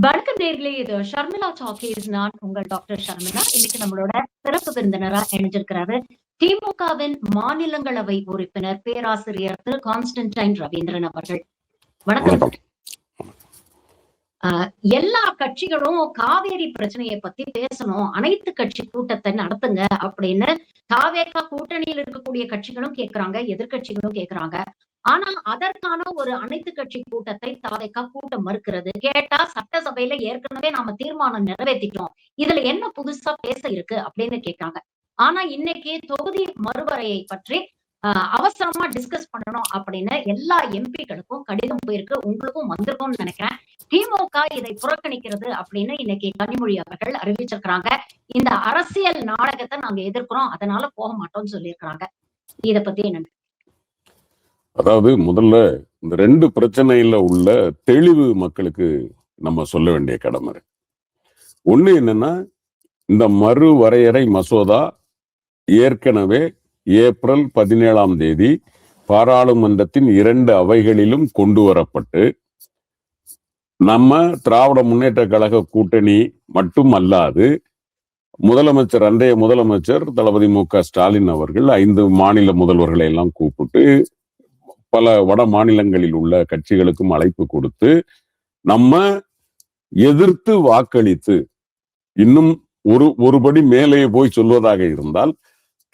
வணக்கம் நேர்களே, இது ஷர்மிளா டாக்கீஸ். நான் உங்கள் டாக்டர் ஷர்மிளா. இன்னைக்கு நம்மளோட சிறப்பு விருந்தினரா இணைஞ்சிருக்கிறாரு திமுகவின் மாநிலங்களவை உறுப்பினர் பேராசிரியர் திரு கான்ஸ்டன்டைன் ரவீந்திரன் அவர்கள். வணக்கம். எல்லா கட்சிகளும் காவேரி பிரச்சனையை பத்தி பேசணும், அனைத்து கட்சி கூட்டத்தை நடத்துங்க அப்படின்னு தாவேகா கூட்டணியில் இருக்கக்கூடிய கட்சிகளும் கேட்கிறாங்க, எதிர்கட்சிகளும் கேட்கிறாங்க. ஆனா அதற்கான ஒரு அனைத்து கட்சி கூட்டத்தை தாவேகா கூட்டம் மறுக்கிறது. கேட்டா சட்டசபையில ஏற்கனவே நாம தீர்மானம் நிறைவேற்றிட்டோம், இதுல என்ன புதுசா பேச இருக்கு அப்படின்னு கேட்காங்க. ஆனா இன்னைக்கு தொகுதி மறுவரையை பற்றி அவசரமா டிஸ்கஸ் பண்ணணும் அப்படின்னு எல்லா எம்பிக்களுக்கும் கடிதம் போயிருக்கு, உங்களுக்கும் வந்திருக்கும்னு நினைக்கிறேன். திமுக இதை புறக்கணிக்கிறது அப்படின்னு இன்னைக்கு கனிமொழி அவர்கள் அறிவிச்சிருக்கிறாங்க. இந்த அரசியல் நாடகத்தை நாங்க எதிர்க்கிறோம், அதனால போக மாட்டோம்னு சொல்லியிருக்கிறாங்க. இத பத்தி என்ன? அதாவது முதல்ல இந்த ரெண்டு பிரச்சனையில உள்ள தெளிவு மக்களுக்கு நம்ம சொல்ல வேண்டிய கடமை இருக்கு. ஒண்ணு என்னன்னா, இந்த மறு வரையறை மசோதா ஏற்கனவே ஏப்ரல் 17 பாராளுமன்றத்தின் 2 அவைகளிலும் கொண்டு வரப்பட்டு நம்ம திராவிட முன்னேற்ற கழக கூட்டணி மட்டும் அல்லாது முதலமைச்சர், அன்றைய முதலமைச்சர் தளபதி மு.க. ஸ்டாலின் அவர்கள் 5 மாநில முதல்வர்களை எல்லாம் கூப்பிட்டு பல வட மாநிலங்களில் உள்ள கட்சிகளுக்கும் அழைப்பு கொடுத்து நம்ம எதிர்த்து வாக்களித்து, இன்னும் ஒருபடி மேலே போய் சொல்வதாக இருந்தால்,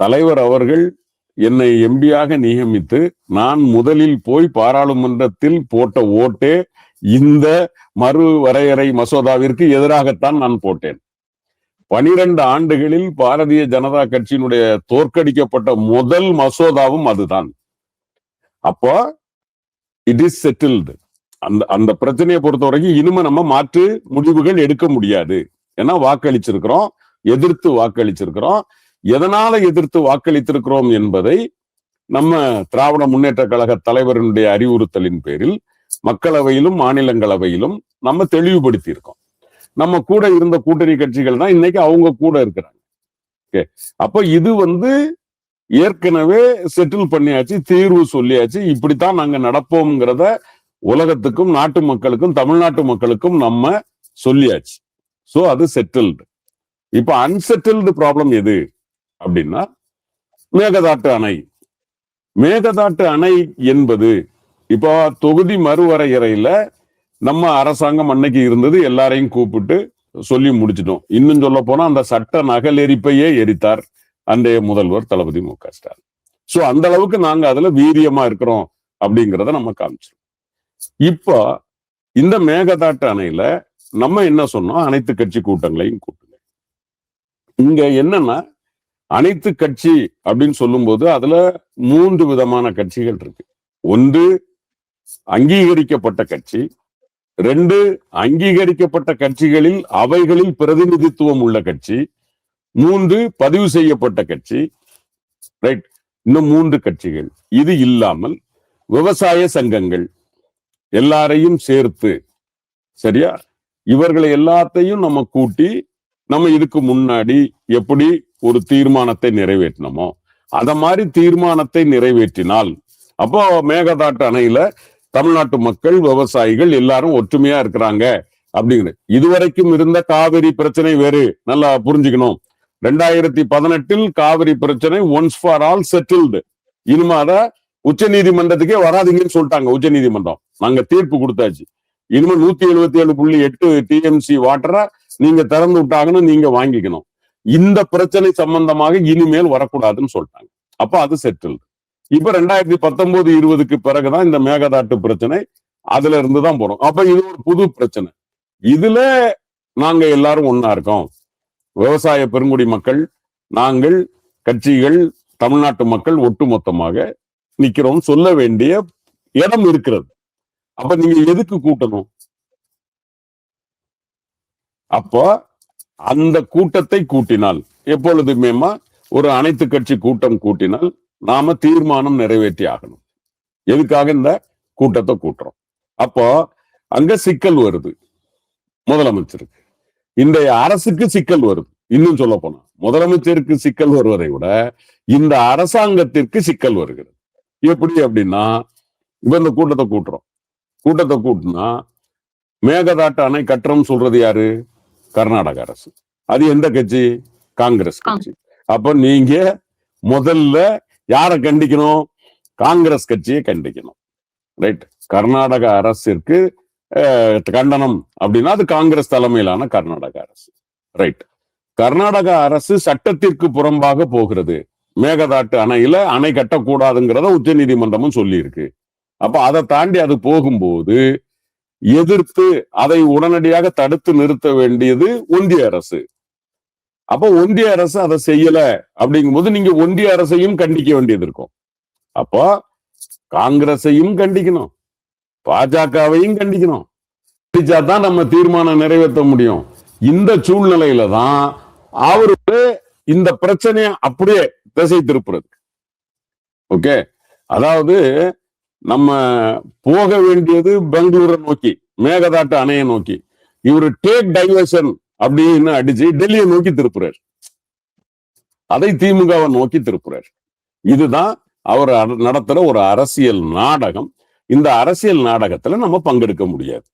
தலைவர் அவர்கள் என்னை எம்பியாக நியமித்து நான் முதலில் போய் பாராளுமன்றத்தில் போட்ட ஓட்டே இந்த மறு வரையறை மசோதாவிற்கு எதிராகத்தான் நான் போட்டேன். 12 ஆண்டுகளில் பாரதிய ஜனதா கட்சியினுடைய தோற்கடிக்கப்பட்ட முதல் மசோதாவும் அதுதான். அப்போ இட் இஸ் செட்டில்டு. அந்த பிரச்சனையை பொறுத்த வரைக்கும் இனிமே நம்ம மாற்று முடிவுகள் எடுக்க முடியாது. ஏன்னா வாக்களிச்சிருக்கிறோம், எதிர்த்து வாக்களிச்சிருக்கிறோம். எதனால எதிர்த்து வாக்களித்திருக்கிறோம் என்பதை நம்ம திராவிட முன்னேற்ற கழக தலைவருடைய அறிவுறுத்தலின் பேரில் மக்களவையிலும் மாநிலங்களவையிலும் நம்ம தெளிவுபடுத்தி இருக்கோம். நம்ம கூட இருந்த கூட்டணி கட்சிகள் தான் இன்னைக்கு அவங்க கூட இருக்கிறாங்க. அப்ப இது ஏற்கனவே செட்டில் பண்ணியாச்சு, தீர்வு சொல்லியாச்சு, இப்படித்தான் நாங்க நடப்போம்ங்கிறத உலகத்துக்கும் நாட்டு மக்களுக்கும் தமிழ்நாட்டு மக்களுக்கும் நம்ம சொல்லியாச்சு. சோ அது செட்டில்டு. இப்ப அன்செட்டில்டு ப்ராப்ளம் எது அப்படின்னா, மேகதாட்டு அணை. மேகதாட்டு அணை என்பது இப்போ தொகுதி மறுவரையறையில நம்ம அரசாங்கம் அன்னைக்கு இருந்தது, எல்லாரையும் கூப்பிட்டு சொல்லி முடிச்சிட்டோம். இன்னும் சொல்ல போனா அந்த சட்ட நகலெரிப்பையே எரித்தார் அன்றைய முதல்வர் தளபதி மு.க. ஸ்டாலின். சோ அந்த அளவுக்கு நாங்க அதுல வீரியமா இருக்கிறோம் அப்படிங்கிறத நம்ம காமிச்சிருக்கோம். இப்போ இந்த மேகதாட்டு அணையில நம்ம என்ன சொன்னோம், அனைத்து கட்சி கூட்டங்களையும் கூட்டுங்க. இங்க என்னன்னா, அனைத்து கட்சி அப்படின்னு சொல்லும் போது அதுல 3 விதமான கட்சிகள் இருக்கு. 1 அங்கீகரிக்கப்பட்ட கட்சி, 2 அங்கீகரிக்கப்பட்ட கட்சிகளில் அவைகளில் பிரதிநிதித்துவம் உள்ள கட்சி, 3 பதிவு செய்யப்பட்ட கட்சி. ரைட், இன்னும் 3 கட்சிகள். இது இல்லாமல் விவசாய சங்கங்கள் எல்லாரையும் சேர்த்து, சரியா, இவர்களை எல்லாத்தையும் நம்ம கூட்டி நம்ம இதுக்கு முன்னாடி எப்படி ஒரு தீர்மானத்தை நிறைவேற்றினோமோ அத மாதிரி தீர்மானத்தை நிறைவேற்றினால், அப்போ மேகதாட்டு அணையில தமிழ்நாட்டு மக்கள், விவசாயிகள் எல்லாரும் ஒற்றுமையா இருக்கிறாங்க அப்படிங்கிறது. இதுவரைக்கும் இருந்த காவிரி பிரச்சனை வேறு, நல்லா புரிஞ்சுக்கணும். 2018 காவிரி பிரச்சனை ஒன்ஸ் ஃபார் ஆல் செட்டில்டு. இனிமே அத உச்ச நீதிமன்றத்துக்கே வராதிங்கன்னு சொல்லிட்டாங்க. உச்ச நீதிமன்றம் நாங்க தீர்ப்பு கொடுத்தாச்சு. இனிமே 177.8 டிஎம்சி வாட்டரை நீங்க திறந்து விட்டாங்கன்னு நீங்க வாங்கிக்கணும். இந்த பிரச்சனை சம்பந்தமாக இனிமேல் வரக்கூடாதுன்னு சொல்லிட்டாங்க. அப்ப அது செட்டில்டு. இப்ப 2019-20க்கு பிறகுதான் இந்த மேகதாட்டு பிரச்சனை, அதுல இருந்துதான் போறோம். அப்ப இது ஒரு புது பிரச்சனை. இதுல நாங்க எல்லாரும் ஒன்னா இருக்கோம். விவசாய பெருங்குடி மக்கள், நாங்கள், கட்சிகள், தமிழ்நாட்டு மக்கள் ஒட்டுமொத்தமாக நிக்கிறோம் சொல்ல வேண்டிய இடம் இருக்கிறது. அப்ப நீங்க எதுக்கு கூட்டணும்? அப்போ அந்த கூட்டத்தை கூட்டினால், எப்பொழுதுமே ஒரு அனைத்து கட்சி கூட்டம் கூட்டினால் நாம தீர்மானம் நிறைவேற்றி ஆகணும். எதுக்காக இந்த கூட்டத்தை கூட்டுறோம்? அப்போ அங்க சிக்கல் வருது முதலமைச்சருக்கு, இன்றைய அரசுக்கு சிக்கல் வருது. இன்னும் சொல்ல போனா முதலமைச்சருக்கு சிக்கல் வருவதை விட இந்த அரசாங்கத்திற்கு சிக்கல் வருகிறது. எப்படி அப்படின்னா, இப்ப இந்த கூட்டத்தை கூட்டுறோம். கூட்டத்தை கூட்டினா மேகதாட்டு அணை கட்டுறோம் சொல்றது யாரு? கர்நாடக அரசு. அது எந்த கட்சி? காங்கிரஸ் கட்சி. அப்ப நீங்க முதல்ல யாரை கண்டிக்கணும்? காங்கிரஸ் கட்சியை கண்டிக்கணும். ரைட். கர்நாடக அரசிற்கு கண்டனம் அப்படின்னா அது காங்கிரஸ் தலைமையிலான கர்நாடக அரசு. ரைட். கர்நாடக அரசு சட்டத்திற்கு புறம்பாக போகிறது. மேகதாட்டு அணையில அணை கட்டக்கூடாதுங்கிறத உச்ச நீதிமன்றமும் சொல்லி இருக்கு. அப்ப அதை தாண்டி அது போகும்போது எதிர்த்து அதை உடனடியாக தடுத்து நிறுத்த வேண்டியது ஒன்றிய அரசு. அப்ப ஒன்றிய அரசு அதை செய்யல அப்படிங்கும்போது நீங்க ஒன்றிய அரசையும் கண்டிக்க வேண்டியது இருக்கும். அப்போ காங்கிரஸையும் கண்டிக்கணும், பாஜகவையும் கண்டிக்கணும். கண்டிச்சாதான் நம்ம தீர்மானம் நிறைவேற்ற முடியும். இந்த சூழ்நிலையில தான் அவருக்கு இந்த பிரச்சனையை அப்படியே திசை திருப்புறது. ஓகே, அதாவது நம்ம போக வேண்டியது பெங்களூரை நோக்கி, மேகதாட்டு அணையை நோக்கி. இவரு டேக் டைவர்ஷன் அப்படின்னு அடிச்சு டெல்லியை நோக்கி திருப்புறார். அதை திமுகவை நோக்கி திருப்புறார். இதுதான் அவர் நடத்துற ஒரு அரசியல் நாடகம். இந்த அரசியல் நாடகத்துல நம்ம பங்கெடுக்க முடியாது.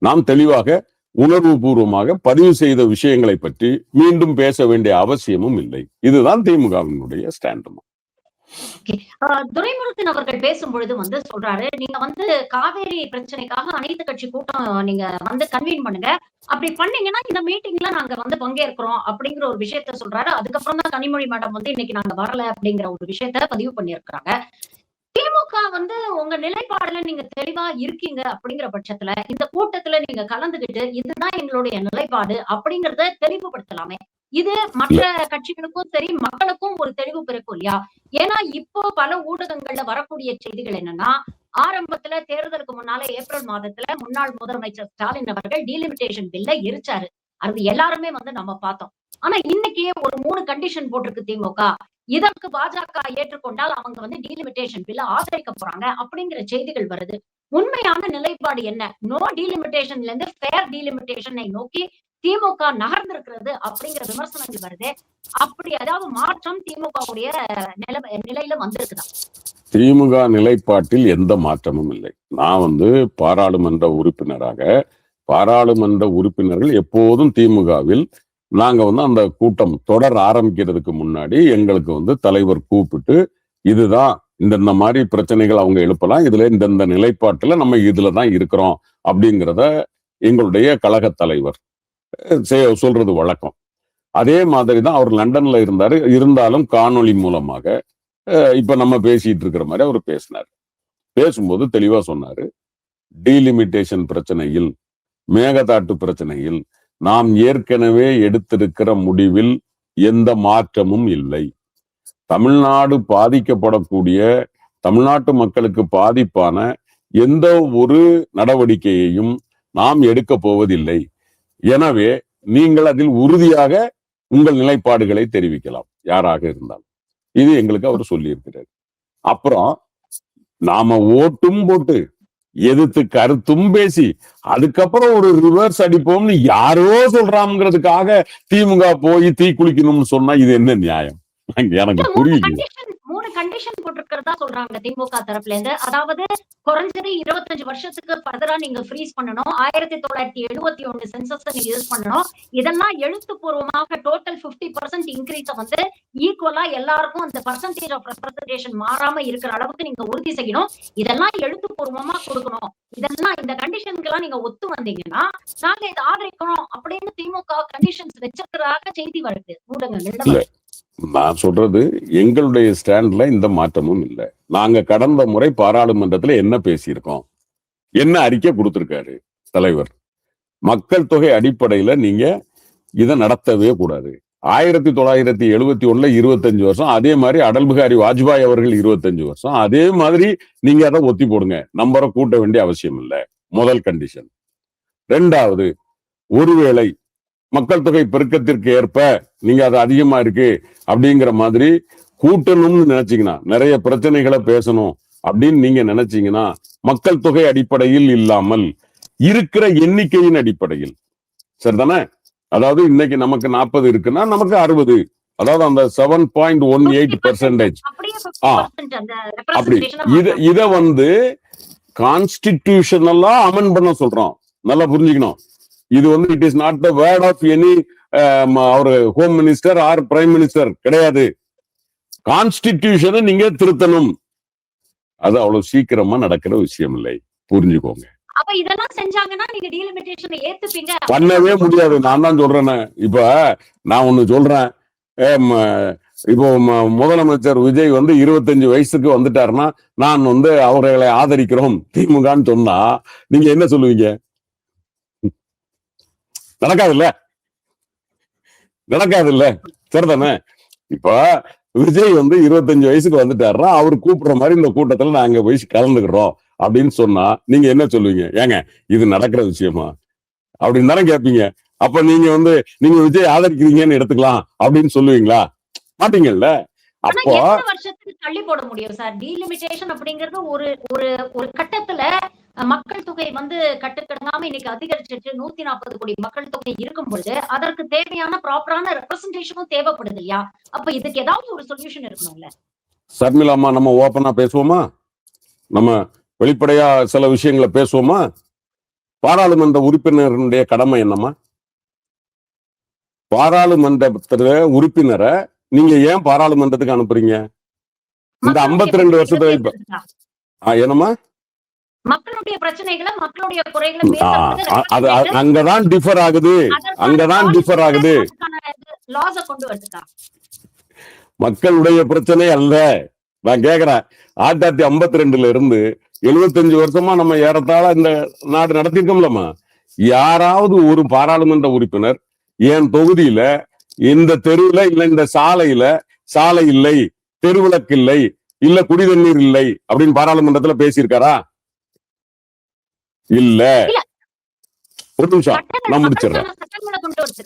நாம் தெளிவாக உணர்வு பூர்வமாக பதிவு செய்த விஷயங்களை பற்றி மீண்டும் பேச வேண்டிய அவசியமும் இல்லை. இதுதான் திமுகவினுடைய ஸ்டாண்டும். துரைமுருகன் அவர்கள் பேசும்பொழுது சொல்றாரு, நீங்க காவேரி பிரச்சனைக்காக அனைத்து கட்சி கூட்டம் நீங்க கன்வீன் பண்ணுங்க, அப்படி பண்ணீங்கன்னா இந்த மீட்டிங்ல நாங்க பங்கேற்கிறோம் அப்படிங்கிற ஒரு விஷயத்த சொல்றாரு. அதுக்கப்புறம் தான் கனிமொழி மேடம் இன்னைக்கு நாங்க வரல அப்படிங்கிற ஒரு விஷயத்த பதிவு பண்ணியிருக்கிறாங்க. திமுக உங்க நிலைப்பாடுல நீங்க தெளிவா இருக்கீங்க அப்படிங்கிற பட்சத்துல இந்த கூட்டத்துல நீங்க கலந்துகிட்டு இதுதான் எங்களுடைய நிலைப்பாடு அப்படிங்கறத தெளிவுபடுத்தலாமே. இது மற்ற கட்சிகளுக்கும் சரி மக்களுக்கும் ஒரு தெளிவு பிறக்கும் இல்லையா? ஏன்னா இப்போ பல ஊடகங்கள்ல வரக்கூடிய செய்திகள் என்னன்னா, ஆரம்பத்துல தேர்தலுக்கு முன்னால ஏப்ரல் மாதத்துல முன்னாள் முதலமைச்சர் ஸ்டாலின் அவர்கள் டீலிமிட்டேஷன் பில்ல எரிச்சாரு. அது எல்லாருமே நம்ம பார்த்தோம். ஆனா இன்னைக்கு ஒரு 3 கண்டிஷன் போட்டிருக்கு திமுக. இதற்கு பாஜக ஏற்றுக்கொண்டால் அவங்க டீலிமிட்டேஷன் பில்ல ஆதரிக்க போறாங்க அப்படிங்கிற செய்திகள் வருது. உண்மையான நிலைப்பாடு என்ன? நோ டீலிமிட்டேஷன்ல இருந்து ஃபேர் டீலிமிட்டேஷனை நோக்கி திமுக நகர்ந்திருக்கிறது அப்படிங்கிற விமர்சனங்கள் வருது. அப்படி ஏதாவது மாற்றம் திமுகவுடைய நிலையில வந்திருக்குதா? திமுக நிலைப்பாட்டில் எந்த மாற்றமும் இல்லை. நான் பாராளுமன்ற உறுப்பினர்கள் எப்போதும் திமுகவில் நாங்க அந்த கூட்டம் தொடர் ஆரம்பிக்கிறதுக்கு முன்னாடி எங்களுக்கு தலைவர் கூப்பிட்டு இதுதான் இந்த மாதிரி பிரச்சனைகள் அவங்க எழுப்பலாம், இதுல இந்த நிலைப்பாட்டுல நம்ம இதுலதான் இருக்கிறோம் அப்படிங்கிறத எங்களுடைய கழக தலைவர் சொல்றது வழக்கம். அதே மாதிரிதான் அவர் லண்டன்ல இருந்தாலும் காணொளி மூலமாக இப்ப நம்ம பேசிட்டு இருக்கிற மாதிரி அவர் பேசினார். பேசும்போது தெளிவா சொன்னாரு, டீலிமிட்டேஷன் பிரச்சனையில், மேகதாட்டு பிரச்சனையில் நாம் ஏற்கனவே எடுத்திருக்கிற முடிவில் எந்த மாற்றமும் இல்லை. தமிழ்நாடு பாதிக்கப்படக்கூடிய, தமிழ்நாட்டு மக்களுக்கு பாதிப்பான எந்த ஒரு நடவடிக்கையையும் நாம் எடுக்க போவதில்லை. எனவே நீங்கள் அதில் உறுதியாக உங்கள் நிலைப்பாடுகளை தெரிவிக்கலாம், யாராக இருந்தாலும். இது எங்களுக்கு அவர் சொல்லி இருக்கிறார். அப்புறம் நாம ஓட்டும் போட்டு எதிர்த்து கருத்தும் பேசி அதுக்கப்புறம் ஒரு ரிவர்ஸ் அடிப்போம்னு யாரோ சொல்றாங்கிறதுக்காக திமுக போய் தீ குளிக்கணும்னு சொன்னா இது என்ன நியாயம்? எனக்கு புரியல. 3 கண்டிஷன் போட்டிருக்கிறதா சொல்றாங்க திமுக தரப்புல இருந்து. அதாவது குறைஞ்சது 25 வருஷத்துக்கு ஃபர்தரா நீங்க ஃப்ரீஸ் பண்ணணும், 1971 சென்சஸ் நீங்க யூஸ் பண்ணணும், இதெல்லாம் எழுத்துப்பூர்வமாக டோட்டல் 50% இன்க்ரீஸ ஈக்குவலா எல்லாருக்கும் அந்த பர்சன்டேஜ் ஆஃப் ரெப்ரசன்டேஷன் மாறாம இருக்கிற அளவுக்கு நீங்க உறுதி செய்யணும். இதெல்லாம் எழுத்துப்பூர்வமா கொடுக்கணும். இதெல்லாம் இந்த கண்டிஷன்கெல்லாம் நீங்க ஒத்து வந்தீங்கன்னா நாங்க இதை ஆதரிக்கிறோம் அப்படின்னு திமுக கண்டிஷன்ஸ் வச்சிருக்கிறதாக செய்தி வருது ஊடகங்கள்ல. நான் சொல்றது எங்களுடைய ஸ்டாண்ட்ல இந்த மாற்றமும் இல்லை. நாங்க கடந்த முறை பாராளுமன்றத்துல என்ன பேசியிருக்கோம், என்ன அறிக்கை கொடுத்திருக்காரு தலைவர், மக்கள் தொகை அடிப்படையில நீங்க இதை நடத்தவே கூடாது. 1971 25 வருஷம், அதே மாதிரி அடல் பிகாரி வாஜ்பாய் அவர்கள் 25 வருஷம், அதே மாதிரி நீங்க அதை ஒத்தி போடுங்க, நம்பரை கூட்ட வேண்டிய அவசியம் இல்லை. முதல் கண்டிஷன். 2வது, ஒருவேளை மக்கள் தொகை பெருக்கத்திற்கு ஏற்ப நீங்க அது அதிகமா இருக்கு அப்படிங்கிற மாதிரி கூட்டணும்னு நினைச்சீங்கன்னா, நிறைய பிரச்சனைகளை பேசணும் அப்படின்னு நீங்க நினைச்சீங்கன்னா, மக்கள் தொகை அடிப்படையில் இல்லாமல் இருக்கிற எண்ணிக்கையின் அடிப்படையில், சரிதானே? அதாவது இன்னைக்கு நமக்கு 40 இருக்குன்னா நமக்கு 60, அதாவது அந்த 7.18%. அப்படி இத கான்ஸ்டிடியூஷனலா அமெண்ட் பண்ண சொல்றோம். நல்லா புரிஞ்சுக்கணும். இது வந்து it is not the word of any other home minister or prime minister கிடையாது. கான்ஸ்டிடியூஷனை நீங்க திருத்தணும். அது அவ்வளவு சீக்கிரமா நடக்கிற விஷயம் இல்லை, புரிஞ்சுக்கோங்க. அப்ப இதெல்லாம் செஞ்சாங்கன்னா நீங்க டீலிமிட்டேஷனை ஏத்துப்பீங்க? பண்ணவே முடியாது. நான் தான் சொல்றேன். இப்ப நான் ஒண்ணு சொல்றேன். இப்போ முதலமைச்சர் விஜய் வந்து 25 வயசுக்கு வந்துட்டாருன்னா நான் வந்து அவர்களை ஆதரிக்கிறோம் திமுகன்னு சொன்னா நீங்க என்ன சொல்லுவீங்க? நடக்காதுல்ல, நடக்காதுல்ல. சரிதானே? இப்ப விஜய் வந்து 25 வயசுக்கு வந்துட்டாருன்னா அவர் கூப்பிடுற மாதிரி இந்த கூட்டத்துல நாங்க போய் கலந்துக்கிறோம் அப்படின்னு சொன்னா நீங்க என்ன சொல்லுவீங்க? ஏங்க இது நடக்கிற விஷயமா அப்படின்னு தானே கேட்பீங்க. அப்ப நீங்க வந்து நீங்க விஜய் ஆதரிக்கிறீங்கன்னு எடுத்துக்கலாம் அப்படின்னு சொல்லுவீங்களா? மாட்டீங்கல்ல. அப்போ வருஷத்துக்கு தள்ளி போட முடியும் சார். டீலிமிட்டேஷன் அப்படிங்கிறது ஒரு ஒரு ஒரு கட்டத்துல மக்கள் தொகை வந்து கட்டுக்கடங்காம இன்னைக்கு அதிகரிச்சிட்டு 140 கோடி மக்கள் தொகை இருக்கும் பொழுது அதற்கு தேவையான ப்ராப்பரான ரெப்ரசன்டேஷனும் தேவைப்படுது இல்லையா? அப்ப இதுக்கு ஏதாவது ஒரு சொல்யூஷன் இருக்கணும்ல. சர்மிளாமா, நம்ம ஓப்பனா பேசுவோமா? நம்ம வெளிப்படையா சில விஷயங்களை பேசுவோமா? பாராளுமன்ற உறுப்பினருடைய கடமை என்னமா? பாராளுமன்ற உறுப்பினரை நீங்க ஏன் பாராளுமன்றத்துக்கு அனுப்புறீங்க? இந்த 52 வருஷத்துல என்னமா மக்களுடைய பிரச்சனைகளை மக்களுடைய குறைகளை அங்கதான் டிஃபர் ஆகுது. அங்கதான் டிஃபர் ஆகுது. மக்களுடைய பிரச்சனை அல்ல. நான் கேக்குறேன், 1952 இருந்து 75 வருஷமா நம்ம ஏறத்தாழ இந்த நாடு நடத்திருக்கோம்லமா. யாராவது ஒரு பாராளுமன்ற உறுப்பினர் என் தொகுதியில இந்த தெருவுல இல்ல இந்த சாலையில சாலை இல்லை, தெருவிளக்கு இல்லை, இல்ல குடிதண்ணீர் இல்லை அப்படின்னு பாராளுமன்றத்துல பேசியிருக்காரா? இல்ல. ஒரு நிமிஷம் நான் முடிச்சிடுறேன்.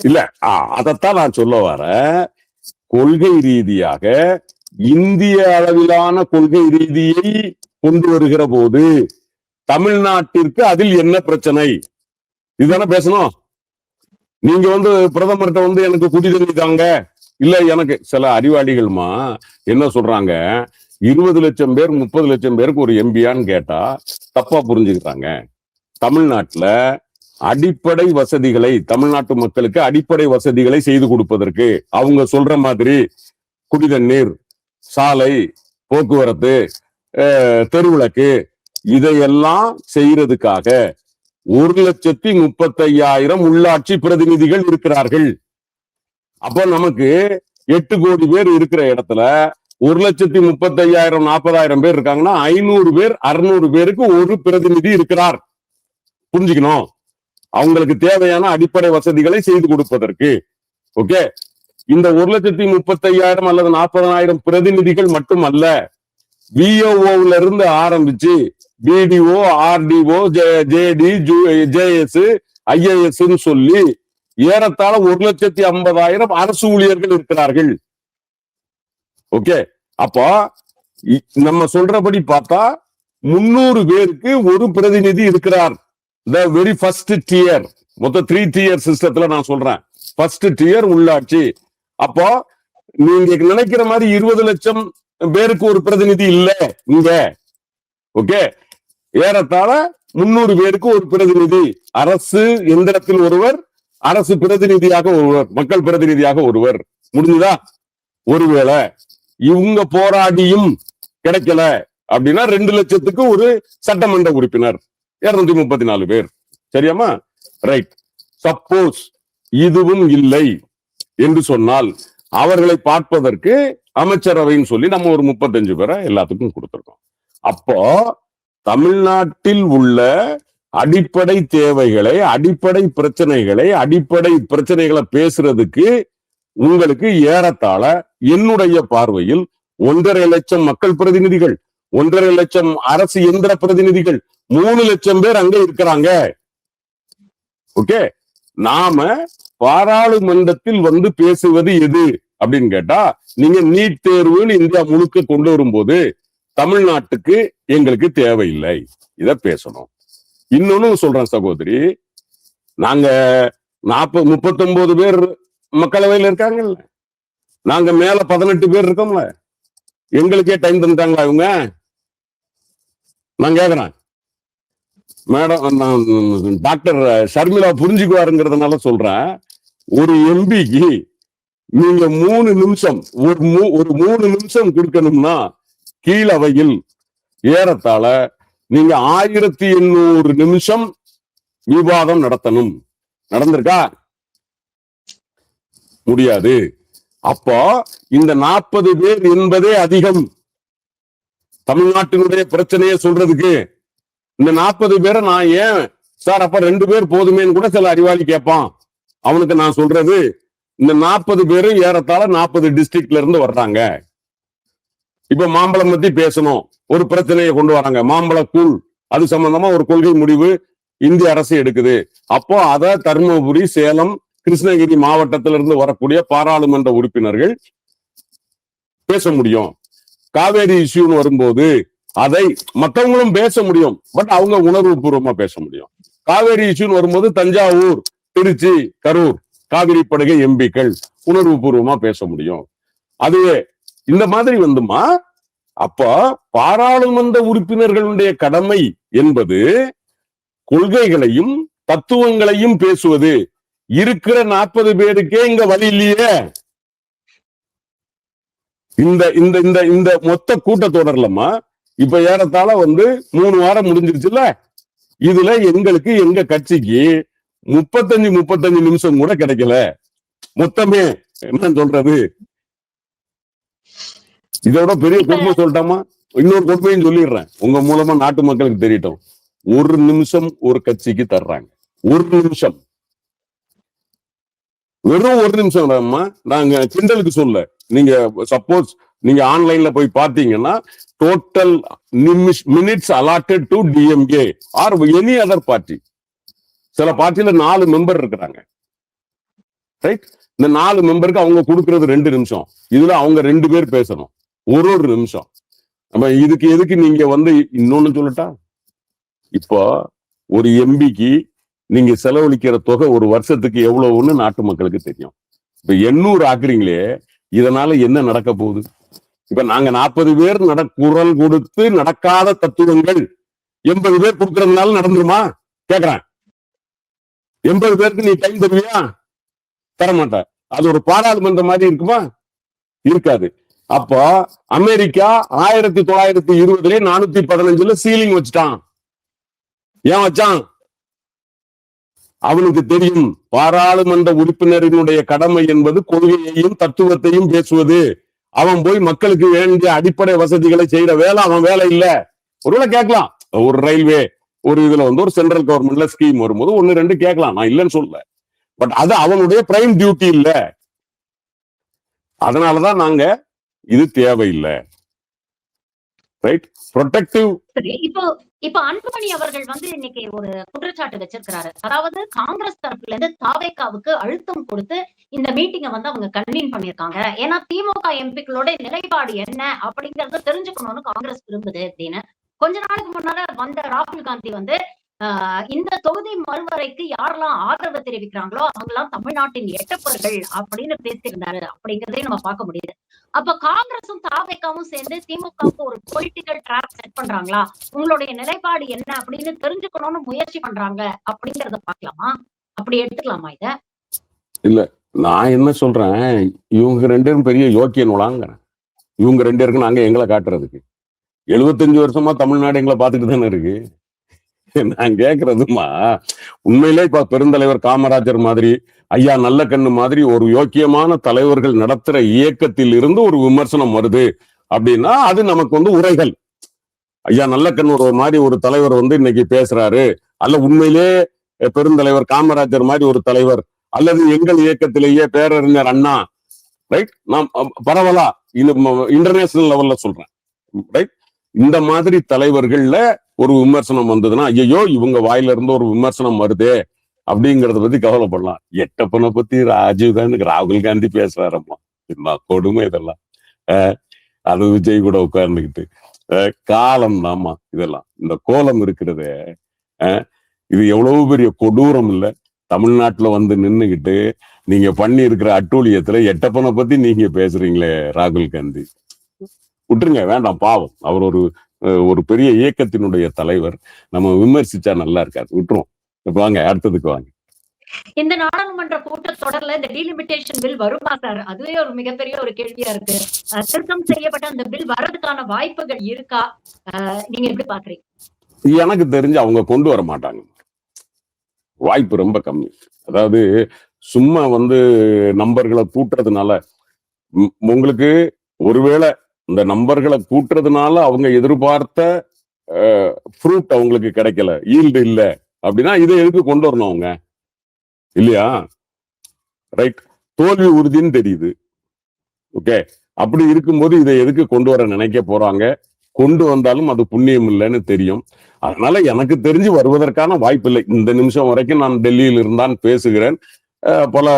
இல்ல, அதத்தான் நான் சொல்ல வரேன். கொள்கை ரீதியாக இந்திய அளவிலான கொள்கை ரீதியை கொண்டு வருகிற போது தமிழ்நாட்டிற்கு அதில் என்ன பிரச்சனை? இதுதானே பேசணும். நீங்க வந்து பிரதமர்கிட்ட வந்து எனக்கு குடிதண்ணி தாங்க, இல்ல எனக்கு சில அறிவாளிகள்மா என்ன சொல்றாங்க, 20 லட்சம் பேர் 30 லட்சம் பேருக்கு ஒரு எம்பியான்னு கேட்டா தப்பா புரிஞ்சுக்கிறாங்க. தமிழ்நாட்டுல அடிப்படை வசதிகளை, தமிழ்நாட்டு மக்களுக்கு அடிப்படை வசதிகளை செய்து கொடுப்பதற்கு அவங்க சொல்ற மாதிரி குடிதண்ணீர், சாலை, போக்குவரத்து, தெருவிளக்கு இதையெல்லாம் செய்யறதுக்காக 1,35,000 உள்ளாட்சி பிரதிநிதிகள் இருக்கிறார்கள். அப்ப நமக்கு 8 கோடி பேர் இருக்கிற இடத்துல 1,35,000 40,000 பேர் இருக்காங்கன்னா 500 பேர் 600 பேருக்கு ஒரு பிரதிநிதி இருக்கிறார். புரிஞ்சுக்கணும். அவங்களுக்கு தேவையான அடிப்படை வசதிகளை செய்து கொடுப்பதற்கு. ஓகே, இந்த 1,35,000 அல்லது 40,000 பிரதிநிதிகள் மட்டுமல்ல, விஓஓல இருந்து ஆரம்பிச்சு BDO, RDO, JD, JS, IAS சொல்லி ஏறத்தாழ 1,50,000 அரசு ஊழியர்கள் இருக்கிறார்கள். ஓகே, அப்போ நம்ம சொல்றபடி பார்த்தா 300 பேருக்கு ஒரு பிரதிநிதி இருக்கிறார். The very first tier, மொத்தம் 3 tier சிஸ்டத்துல நான் சொல்றேன். ஃபர்ஸ்ட் டியர் உள்ளாட்சி. அப்போ நீங்க நினைக்கிற மாதிரி 20 லட்சம் பேருக்கு ஒரு பிரதிநிதி இல்ல இங்க. ஓகே, ஏறத்தாழ 300 பேருக்கு ஒரு பிரதிநிதி, அரசு எந்திரத்தில் ஒருவர், அரசு பிரதிநிதியாக ஒருவர், மக்கள் பிரதிநிதியாக ஒருவர். முடிஞ்சுதா? ஒருவேளை இவங்க போராடியும் கிடைக்கல அப்படின்னா 2 லட்சத்துக்கு ஒரு சட்டமன்ற உறுப்பினர், 234 பேர். சரியாமா? ரைட். சப்போஸ் இதுவும் இல்லை என்று சொன்னால் அவர்களை பார்ப்பதற்கு அமைச்சரவைன்னு சொல்லி நம்ம ஒரு 35 பேரை எல்லாத்துக்கும் கொடுத்திருக்கோம். அப்போ தமிழ்நாட்டில் உள்ள அடிப்படை தேவைகளை, அடிப்படை பிரச்சனைகளை பேசுறதுக்கு உங்களுக்கு ஏறத்தாழ என்னுடைய பார்வையில் 1.5 லட்சம் மக்கள் பிரதிநிதிகள், 1.5 லட்சம் அரசு எந்திர பிரதிநிதிகள், 3 லட்சம் பேர் அங்க இருக்கிறாங்க. ஓகே, நாம பாராளுமன்றத்தில் வந்து பேசுவது எது அப்படின்னு கேட்டா, நீங்க நீட் தேர்வுன்னு இந்தியா முழுக்க கொண்டு வரும்போது தமிழ்நாட்டுக்கு எங்களுக்கு தேவையில்லை, இத பேசணும். இன்னொன்னு சொல்றேன் சகோதரி, நாங்க 39 பேர் மக்களவையில் இருக்காங்கல்ல, நாங்க மேல 18 பேர் இருக்கோம்ல, எங்களுக்கே டைம் தந்துட்டாங்களா இவங்க? நான் கேக்குறேன். மேடம் டாக்டர் ஷர்மிளா புரிஞ்சுக்குவாருங்கிறதுனால சொல்றேன். ஒரு எம்பிக்கு நீங்க 3 நிமிஷம் ஒரு 3 நிமிஷம் கொடுக்கணும்னா கீழவையில் ஏறத்தாழ நீங்க 1800 நிமிஷம் விவாதம் நடத்தணும். நடந்திருக்கா? முடியாது. அப்போ இந்த 40 பேர் என்பதே அதிகம். தமிழ்நாட்டினுடைய பிரச்சனையை சொல்றதுக்கு இந்த 40 பேரை நான் ஏன் சார் அப்ப 2 பேர் போதுமேன்னு கூட சில அறிவாளி கேட்பான். அவனுக்கு நான் சொல்றது, இந்த 40 பேரும் ஏறத்தாழ 40 டிஸ்ட்ரிக்ட்ல இருந்து வர்றாங்க. இப்ப மாம்பழம் பத்தி பேசணும், ஒரு பிரச்சனையை கொண்டு வராங்க, மாம்பழக்கூழ், அது சம்பந்தமா ஒரு கொள்கை முடிவு இந்திய அரசு எடுக்குது. அப்போ அத தருமபுரி, சேலம், கிருஷ்ணகிரி மாவட்டத்திலிருந்து வரக்கூடிய பாராளுமன்ற உறுப்பினர்கள் பேச முடியும். காவேரி இஷ்யூன்னு வரும்போது அதை மற்றவங்களும் பேச முடியும், பட் அவங்க உணர்வு பூர்வமா பேச முடியும். காவேரி இஷ்யூன்னு வரும்போது தஞ்சாவூர், திருச்சி, கரூர் காவிரி படுகை எம்பிக்கள் உணர்வு பூர்வமா பேச முடியும். அதுவே இந்த மாதிரி வந்துமா, அப்ப பாராளுமன்ற உறுப்பினர்களுடைய கடமை என்பது கொள்கைகளையும் தத்துவங்களையும் பேசுவது. இருக்கிற 40 பேருக்கே இங்க வழி இல்லையே. இந்த இந்த இந்த இந்த மொத்த கூட்டத்தொடர்லமா இப்ப ஏறத்தாழ 3 வாரம் முடிஞ்சிருச்சுல்ல. இதுல எங்களுக்கு எங்க கட்சிக்கு 35 நிமிஷம் கூட கிடைக்கல. மொத்தமே என்ன சொல்றது, இதோட பெரிய கொடுமை சொல்லட்டாமா? இன்னொரு கொடுமையும் சொல்லிடுறேன், உங்க மூலமா நாட்டு மக்களுக்கு தெரியட்டும். 1 நிமிஷம் ஒரு கட்சிக்கு தர்றாங்க. 1 நிமிஷம், வெறும் 1 நிமிஷம். நாங்க கிண்டலுக்கு சொல்ல, நீங்க சப்போஸ் நீங்க ஆன்லைன்ல போய் பார்த்தீங்கன்னா total minutes allotted to DMK or any other party. சில பார்ட்டியில 4 மெம்பர் இருக்கிறாங்க, ரைட்? இந்த 4 மெம்பருக்கு அவங்க கொடுக்கறது 2 நிமிஷம். இதுல அவங்க 2 பேர் பேசணும், ஒரு நிமிஷம். அப்ப இதுக்கு எதுக்கு நீங்க இன்னொன்னு சொல்லட்டா, இப்போ ஒரு எம்பிக்கு நீங்க செலவழிக்கிற தொகை ஒரு வருஷத்துக்கு எவ்வளவுன்னு நாட்டு மக்களுக்கு தெரியும். இப்ப 800 ஆக்குறீங்களே, இதனால என்ன நடக்க போகுது? இப்ப நாங்க 40 பேர் குரல் கொடுத்து நடக்காத தத்துவங்கள் 80 பேர் கொடுக்கறதுனால நடந்துருமா கேக்குறேன். 80 பேருக்கு நீ டைம் தருவியா? தரமாட்ட. அது ஒரு பாராளுமன்ற மாதிரி இருக்குமா? இருக்காது. அப்போ அமெரிக்கா 1920 415 சீலிங் வச்சுட்டான். ஏன் வச்சான்? அவனுக்கு தெரியும் பாராளுமன்ற உறுப்பினரினுடைய கடமை என்பது கொள்கையையும் தத்துவத்தையும் பேசுவது. அவன் போய் மக்களுக்கு வேண்டிய அடிப்படை வசதிகளை செய்யற வேலை அவன் வேலை இல்ல. ஒருவேளை கேட்கலாம், ஒரு ரயில்வே ஒரு இதுல ஒரு சென்ட்ரல் கவர்மெண்ட்ல ஸ்கீம் வரும்போது 1, 2 கேட்கலாம், நான் இல்லைன்னு சொல்லல. பட் அது அவனுடைய பிரைம் டியூட்டி இல்ல. அதனாலதான் நாங்க இது தேவையில்லை, ரைட்? ப்ரொடெக்டிவ். இப்ப அன்புமணி அவர்கள் இன்னைக்கு ஒரு குற்றச்சாட்டு வச்சிருக்கிறாரு. அதாவது காங்கிரஸ் தரப்புல இருந்து தாவேகாவுக்கு அழுத்தம் கொடுத்து இந்த மீட்டிங்கை அவங்க கன்வீன் பண்ணிருக்காங்க. ஏன்னா திமுக எம்பிக்களோட நிலைப்பாடு என்ன அப்படிங்கறத தெரிஞ்சுக்கணும்னு காங்கிரஸ் விரும்புது அப்படின்னு. கொஞ்ச நாளுக்கு முன்னால வந்த ராகுல் காந்தி இந்த தொகுதி மறுவரைக்கு யாரெல்லாம் ஆதரவு தெரிவிக்கிறாங்களோ அவங்கெல்லாம் தமிழ்நாட்டின் எட்டப்பர்கள் அப்படின்னு பேசியிருந்தாரு அப்படிங்கறதே நம்ம பார்க்க முடியுது. அப்ப காங்கிரசும் தாவேகாவும் சேர்ந்து திமுகவுக்கு ஒரு பொலிட்டிக்கல் ட்ராப் செட் பண்றாங்களா? உங்களுடைய நிலைப்பாடு என்ன அப்படின்னு தெரிஞ்சுக்கணும்னு முயற்சி பண்றாங்க அப்படிங்கறத பாக்கலாமா? அப்படி எடுத்துக்கலாமா இத? இல்ல, நான் என்ன சொல்றேன், இவங்க 2 பேரும் பெரிய யோக்கியனுலாங்க. இவங்க 2 பேருக்கு நாங்க எங்களை காட்டுறதுக்கு 75 வருஷமா தமிழ்நாடு எங்களை பார்த்துட்டு தானே இருக்கு. நான் கேக்குறதுமா, உண்மையிலே இப்ப பெருந்தலைவர் காமராஜர் மாதிரி, ஐயா நல்லக்கண்ணு மாதிரி ஒரு யோக்கியமான தலைவர்கள் நடத்துற இயக்கத்தில் இருந்து ஒரு விமர்சனம் வருது அப்படின்னா அது நமக்கு உரைகள். ஐயா நல்லக்கண்ணு ஒரு மாதிரி ஒரு தலைவர் இன்னைக்கு பேசுறாரு, அல்ல உண்மையிலே பெருந்தலைவர் காமராஜர் மாதிரி ஒரு தலைவர், அல்லது எங்கள் இயக்கத்திலேயே பேரறிஞர் அண்ணா, ரைட்? நான் பரவலா இன்டர்நேஷனல் லெவல்ல சொல்றேன், ரைட்? இந்த மாதிரி தலைவர்கள்ல ஒரு விமர்சனம் வந்ததுன்னா, ஐயோ இவங்க வாயில இருந்து ஒரு விமர்சனம் வருதே அப்படிங்கறத பத்தி கவலைப்படலாம். எட்டப்பனை பத்தி ராகுல் காந்தி பேசுறாரம்மா, என்ன கொடுமை இதெல்லாம். அது விஜய் கூட உட்கார்ந்துக்கிட்டு காலம் தாம்மா இதெல்லாம். இந்த கோலம் இருக்கிறதே, இது எவ்வளவு பெரிய கொடூரம் இல்ல? தமிழ்நாட்டுல நின்னுகிட்டு நீங்க பண்ணி இருக்கிற அட்டூழியத்துல எட்டப்பனை பத்தி நீங்க பேசுறீங்களே ராகுல் காந்தி. விட்டுருங்க, வேண்டாம், பாவம். அவர் ஒரு ஒரு பெரிய இயக்கத்தினுடைய தலைவர். நம்ம விமர்சிச்சா நல்லா இருக்காது, விட்டுரும். இப்ப வாங்க அடுத்ததுக்கு வாங்க. இந்த நாடாளுமன்ற கூட்டத்தொடர்ல இந்த டீலிமிட்டேஷன் பில் வருமா சார்? அதுவே ஒரு மிகப்பெரிய ஒரு கேள்வியா இருக்கு. திருத்தம் செய்யப்பட்ட அந்த பில் வர்றதுக்கான வாய்ப்புகள் இருக்கா? நீங்க எப்படி பாக்குறீங்க? எனக்கு தெரிஞ்சு அவங்க கொண்டு வர மாட்டாங்க, வாய்ப்பு ரொம்ப கம்மி. அதாவது சும்மா நம்பர்களை கூட்டுறதுனால உங்களுக்கு ஒருவேளை இந்த நம்பர்களை கூட்டுறதுனால அவங்க எதிர்பார்த்த ஃப்ரூட் அவங்களுக்கு கிடைக்கல, ஈல்டு இல்ல அப்படின்னா இதை எதுக்கு கொண்டு வரணும் அவங்க, இல்லையா? ரைட், தோல்வி உறுதின்னு தெரியுது. ஓகே, அப்படி இருக்கும்போது இதை எதுக்கு கொண்டு வர நினைக்க போறாங்க? கொண்டு வந்தாலும் அது புண்ணியம் இல்லைன்னு தெரியும். அதனால எனக்கு தெரிஞ்சு வருவதற்கான வாய்ப்பு இல்லை. இந்த நிமிஷம் வரைக்கும் நான் டெல்லியில் இருந்தான் பேசுகிறேன். பல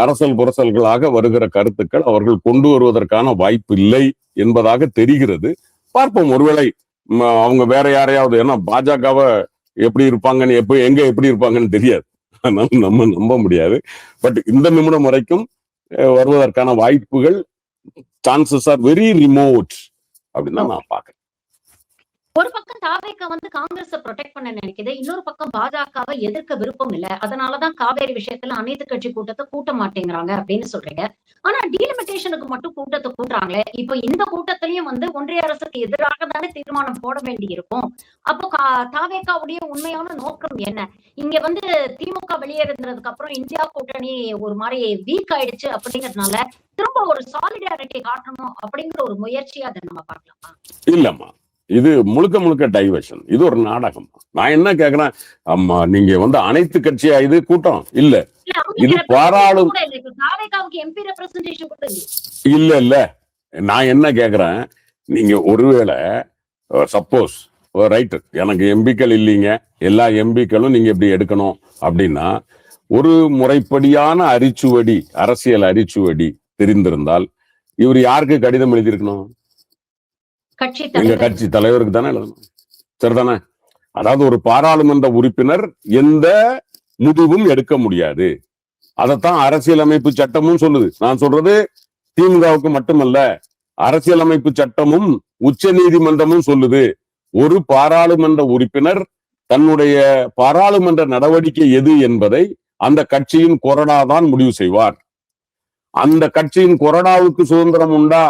அரசல் புரசல்களாக வருகிற கருத்துக்கள் அவர்கள் கொண்டு வருவதற்கான வாய்ப்பு இல்லை என்பதாக தெரிகிறது. பார்ப்போம், ஒருவேளை அவங்க வேற யாரையாவது, ஏன்னா பாஜகவை எப்படி இருப்பாங்கன்னு எப்படி இருப்பாங்கன்னு தெரியாது, அதனால நம்ம நம்ப முடியாது. பட் இந்த நிமிடம் வரைக்கும் வருவதற்கான வாய்ப்புகள், சான்சஸ் ஆர் வெரி ரிமோட் அப்படின்னு தான் நான் பாக்குறேன். ஒரு பக்கம் தாவேகா காங்கிரஸை ப்ரொடெக்ட் பண்ண நினைக்குது, இன்னொரு பக்கம் பாஜகவை எதிர்க்க விருப்பம் இல்ல, அதனாலதான் காவேரி விஷயத்துல அனைத்து கட்சி கூட்டத்தை கூட்ட மாட்டேங்கிறாங்க அப்படின்னு சொல்றீங்க. ஆனா டீலிமிட்டேஷனுக்கு மட்டும் கூட்டத்தை கூட்டுறாங்களே, இப்ப இந்த கூட்டத்திலையும் ஒன்றிய அரசுக்கு எதிராக தானே தீர்மானம் போட வேண்டி இருக்கும். அப்போ தாவேகாவுடைய உண்மையான நோக்கம் என்ன? இங்க திமுக வெளியேறதுக்கு அப்புறம் இந்தியா கூட்டணி ஒரு மாதிரி வீக் ஆயிடுச்சு அப்படிங்கறதுனால திரும்ப ஒரு சாலிடாரிட்டி காட்டணும் அப்படிங்கிற ஒரு முயற்சியா அதை நம்ம பார்க்கலாமா? இல்லம்மா, இது முழுக்க முழுக்க டைவர்ஷன். இது ஒரு நாடகம். நான் என்ன கேக்குறேன், அம்மா நீங்க அனைத்து கட்சியா இது கூட்டம் இல்ல, இது பாராளும் இல்ல இல்ல. நான் என்ன கேக்குறேன், நீங்க ஒருவேளை சப்போஸ் ரைட், எனக்கு எம்பிக்கள் இல்லைங்க, எல்லா எம்பிக்களும் நீங்க இப்படி எடுக்கணும் அப்படின்னா, ஒரு முறைப்படியான அரிச்சுவடி, அரசியல் அரிச்சுவடி தெரிந்திருந்தால் இவர் யாருக்கு கடிதம் எழுதியிருக்கணும்? எங்க கட்சி தலைவருக்கு தானே எழுதணும், சரிதானே? அதாவது ஒரு பாராளுமன்ற உறுப்பினர் எந்த முடிவும் எடுக்க முடியாது, அதைத்தான் அரசியலமைப்பு சட்டமும் சொல்லுது. நான் சொல்றது திமுகவுக்கு மட்டுமல்ல, அரசியலமைப்பு சட்டமும் உச்ச நீதிமன்றமும் சொல்லுது. ஒரு பாராளுமன்ற உறுப்பினர் தன்னுடைய பாராளுமன்ற நடவடிக்கை எது என்பதை அந்த கட்சியின் கொறடாதான் முடிவு செய்வார். அந்த கட்சியின் கொறடாவுக்கு சுதந்திரம் உண்டா?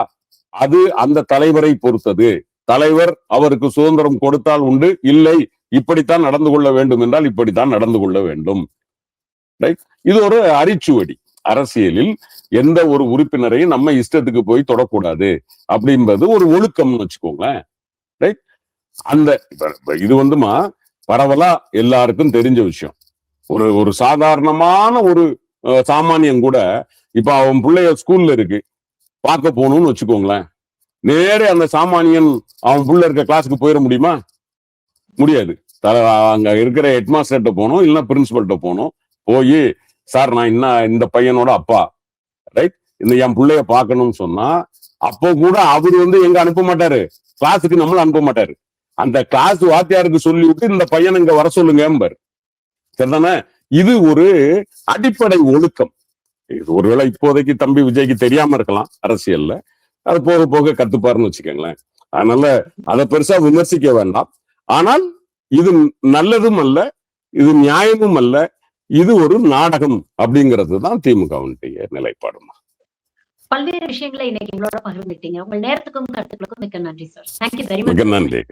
அது அந்த தலைவரை பொறுத்தது. தலைவர் அவருக்கு சுதந்திரம் கொடுத்தால் உண்டு, இல்லை இப்படித்தான் நடந்து கொள்ள வேண்டும் என்றால் இப்படித்தான் நடந்து கொள்ள வேண்டும். ரைட், இது ஒரு அரிச்சுவடி. அரசியலில் எந்த ஒரு உறுப்பினரையும் நம்ம இஷ்டத்துக்கு போய் தொடக்கூடாது அப்படின்றது ஒரு ஒழுக்கம்னு வச்சுக்கோங்களேன். ரைட், அந்த இது பரவலா எல்லாருக்கும் தெரிஞ்ச விஷயம். ஒரு சாதாரணமான ஒரு சாமானியம் கூட இப்ப அவன் பிள்ளைய ஸ்கூல்ல இருக்கு பார்க்க போகணும்னு வச்சுக்கோங்களேன், நேரே அந்த சாமானியன் அவன் புள்ள இருக்க கிளாஸுக்கு போயிட முடியுமா? முடியாது. அங்க இருக்கிற ஹெட்மாஸ்டர்கிட்ட போகணும், இல்லைன்னா பிரின்சிபல்கிட்ட போகணும். போய் சார் நான் இந்த பையனோட அப்பா, ரைட், என் பிள்ளைய பார்க்கணும்னு சொன்னா அப்போ கூட அவரு எங்க அனுப்ப மாட்டாரு, கிளாஸுக்கு நம்மள அனுப்ப மாட்டாரு. அந்த கிளாஸ் வாத்தியாருக்கு சொல்லி விட்டு இந்த பையனை இங்க வர சொல்லுங்க, சரிதானே? இது ஒரு அடிப்படை ஒழுக்கம். இது ஒருவேளை இப்போதைக்கு தம்பி விஜய்க்கு தெரியாம இருக்கலாம் அரசியல்ல, அது போக போக கத்துப்பாருன்னு வச்சுக்கோங்களேன். அதனால அதை பெருசா விமர்சிக்க வேண்டாம். ஆனால் இது நல்லதும் அல்ல, இது நியாயமும் அல்ல, இது ஒரு நாடகம் அப்படிங்கிறது தான் திமுகவுடைய நிலைப்பாடுமா. பல்வேறு விஷயங்களை இன்னைக்கு எங்களோட பகிர்ந்துட்டீங்க. உங்கள் நேரத்துக்கும் கருத்துக்களுக்கும் மிக்க நன்றி சார். Thank you very much. மிக்க நன்றி.